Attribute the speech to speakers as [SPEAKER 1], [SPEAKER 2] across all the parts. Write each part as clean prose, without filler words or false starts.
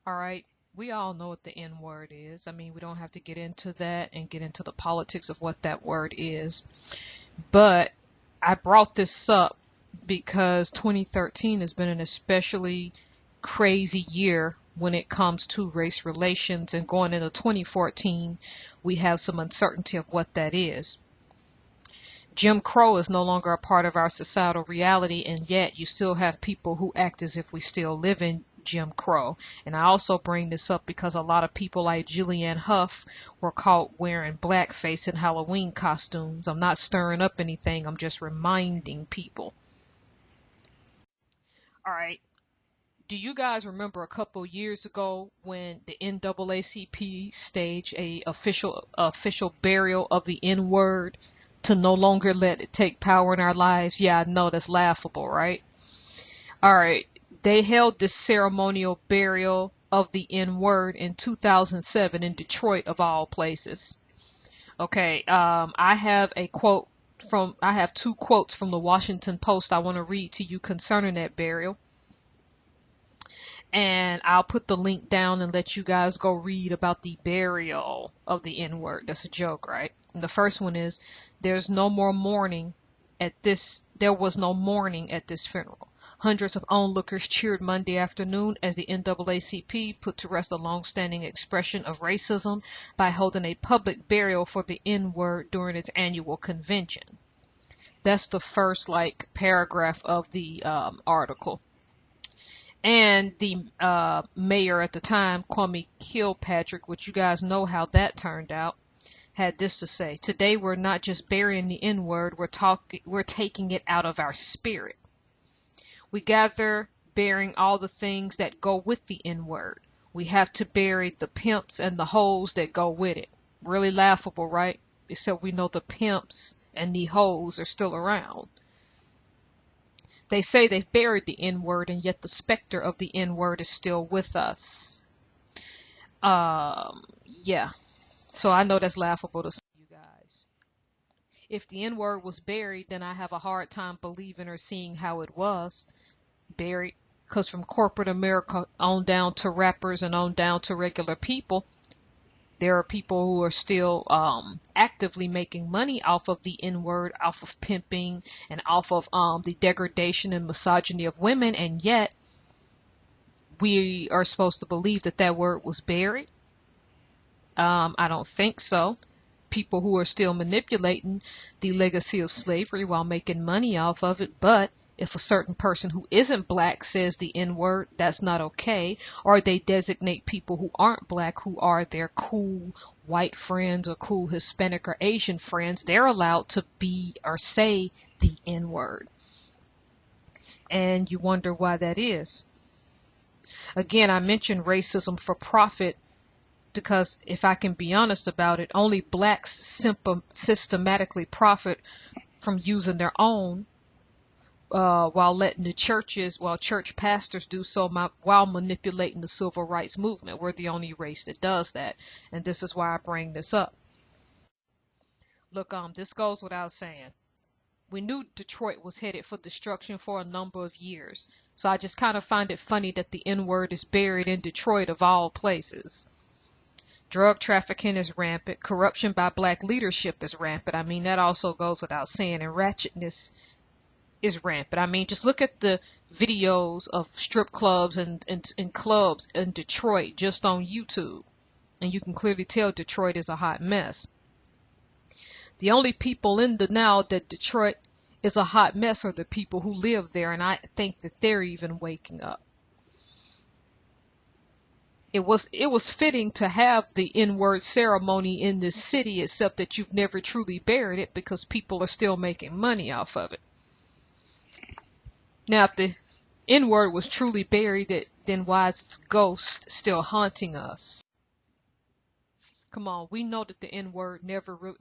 [SPEAKER 1] All right. We all know what the N word is. I mean, we don't have to get into that and get into the politics of what that word is. But I brought this up because 2013 has been an especially crazy year when it comes to race relations, and going into 2014, we have some uncertainty of what that is. Jim Crow is no longer a part of our societal reality, and yet you still have people who act as if we still live in Jim Crow. And I also bring this up because a lot of people like Julianne Hough were caught wearing blackface in Halloween costumes. I'm not stirring up anything, I'm just reminding people. All right. Do you guys remember a couple years ago when the NAACP staged a official burial of the N-word to no longer let it take power in our lives? Yeah, I know that's laughable, right? All right. They held this ceremonial burial of the N-word in 2007 in Detroit, of all places. Okay, I have two quotes from the Washington Post I want to read to you concerning that burial. And I'll put the link down and let you guys go read about the burial of the N-word. That's a joke, right? And the first one is, there was no mourning at this funeral. Hundreds of onlookers cheered Monday afternoon as the NAACP put to rest a long-standing expression of racism by holding a public burial for the N-word during its annual convention. That's the first, paragraph of the article. And the mayor at the time, Kwame Kilpatrick, which you guys know how that turned out, had this to say: "Today we're not just burying the N-word, we're taking it out of our spirit. We gather bearing all the things that go with the N-word. We have to bury the pimps and the hoes that go with it." Really laughable, right? Except we know the pimps and the hoes are still around. They say they've buried the N-word, and yet the specter of the N-word is still with us. Yeah. So I know that's laughable to you guys. If the N-word was buried, then I have a hard time believing or seeing how it was buried. Because from corporate America on down to rappers and on down to regular people, there are people who are still actively making money off of the N-word, off of pimping, and off of the degradation and misogyny of women, and yet we are supposed to believe that that word was buried? I don't think so. People who are still manipulating the legacy of slavery while making money off of it, but if a certain person who isn't black says the N-word, that's not okay. Or they designate people who aren't black, who are their cool white friends or cool Hispanic or Asian friends, they're allowed to be or say the N-word. And you wonder why that is. Again, I mentioned racism for profit because, if I can be honest about it, only blacks systematically profit from using their own, while letting church pastors do so while manipulating the civil rights movement. We're the only race that does that, and this is why I bring this up. Look, this goes without saying. We knew Detroit was headed for destruction for a number of years, so I just kind of find it funny that the N-word is buried in Detroit, of all places. Drug trafficking is rampant. Corruption by black leadership is rampant. I mean, that also goes without saying, and ratchetness is rampant. I mean, just look at the videos of strip clubs and clubs in Detroit just on YouTube, and you can clearly tell Detroit is a hot mess. The only people in the now that Detroit is a hot mess are the people who live there, and I think that they're even waking up. It was fitting to have the N-word ceremony in this city, except that you've never truly buried it because people are still making money off of it. Now, if the N-word was truly buried, then why is its ghost still haunting us? Come on, we know that the N-word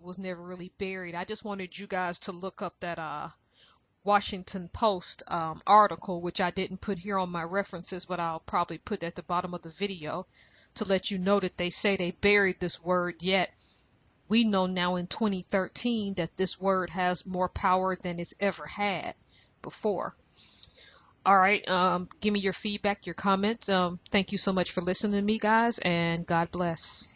[SPEAKER 1] was never really buried. I just wanted you guys to look up that Washington Post article, which I didn't put here on my references, but I'll probably put at the bottom of the video to let you know that they say they buried this word, yet we know now in 2013 that this word has more power than it's ever had before. All right. Give me your feedback, your comments. Thank you so much for listening to me, guys, and God bless.